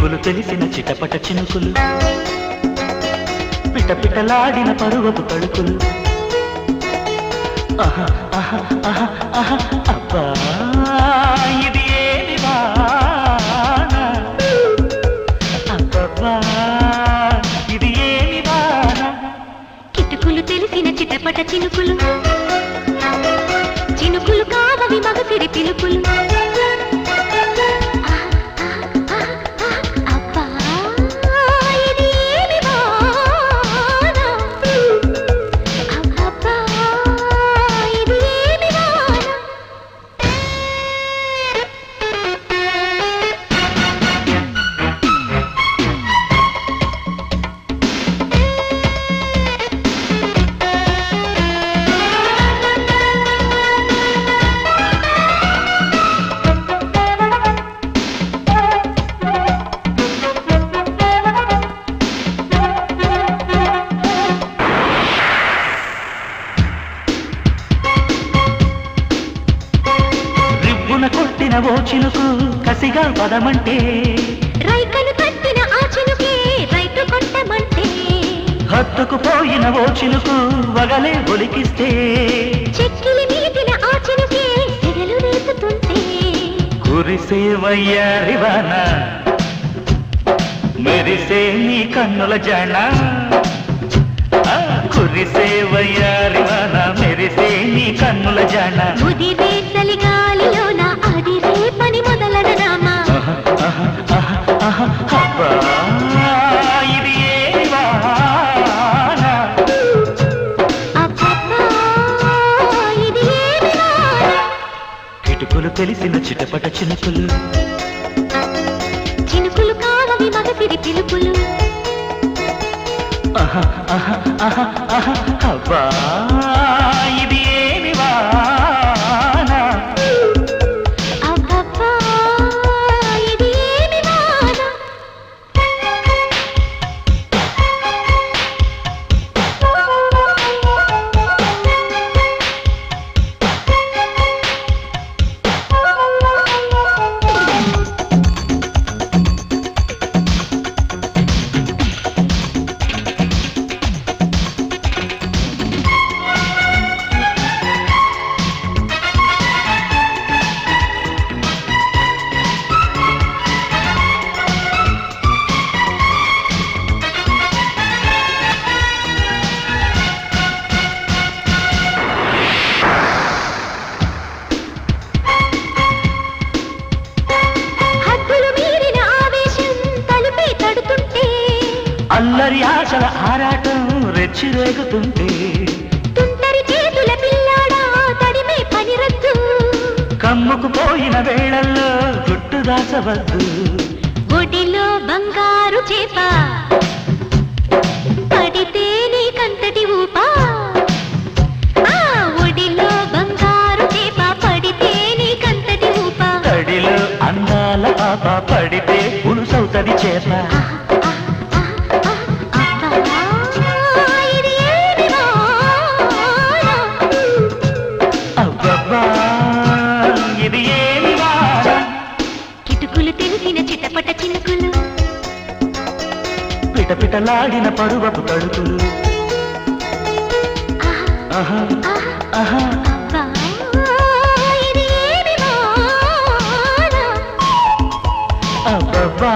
కిటుకులు తెలిసిన చిటపట చినుకులు, పిటపిటలాడిన పరువపు తడుకులు. ఆహా ఆహా ఆహా ఆహా అబ్బా ఇది ఏమి వాన, అబ్బబ్బా ఇది ఏమి వాన. కిటుకులు తెలిసిన చిటపట చినుకులు, చినుకులు కావవి మగసిరి పిలుపులు. కొట్టిన ఓ చినుకు కసిగా పదమంటే, రైకలు కట్టిన ఆ చినుకే రైతు కొట్టమంటే, హత్తుకు పోయిన ఓ చినుకు వగలే ఒలికిస్తే, చెక్కిలి మీదిన ఆ చినుకే సెగలు రేపుతుంటే, కురిసే వయ్యారివాన మెరిసే నీ కన్నుల జాణ, కురిసే వయ్యారివాన మెరిసే నీ కన్నుల జాణ. ముదిరే చలిగాలిలోన అదిరే పని మొదలడనామా, అబ్బా ఇది ఏమి వాన, అబ్బబ్బా ఇది ఏమి వాన. కిటుకులు తెలిసిన చిటపట చినుకులు, చినుకులు కావవి మగసిరి పిలుపులు. అబ్బా ఇది ఏమి వాన, అబ్బబ్బా ఇది ఏమి వాన. అల్లరి ఆశల ఆరాటం రెచ్చి రేగుతుంటే, తుంటరి చేతుల పిల్లాడా తడిమే పని రద్దు, కమ్ముకు పోయిన వేళల్లో గుట్టు దాచవద్దు. ఒడిలో బంగారు చేప పడితే నీకంతటి ఊపా, ఒడిలో బంగారు చేప పడితే నీకంతటి ఊపా, తడిలో అందాల పాప పడితే పులుసవుతది చేప. ఇది ఏమి వాన, కిటుకులు తెలిసిన చిటపట చినుకులు, పిటపిటలాడిన పరువపు తడుకులు. ఆహా ఆహా అబ్బా ఇది ఏమి వాన, అబ్బబ్బా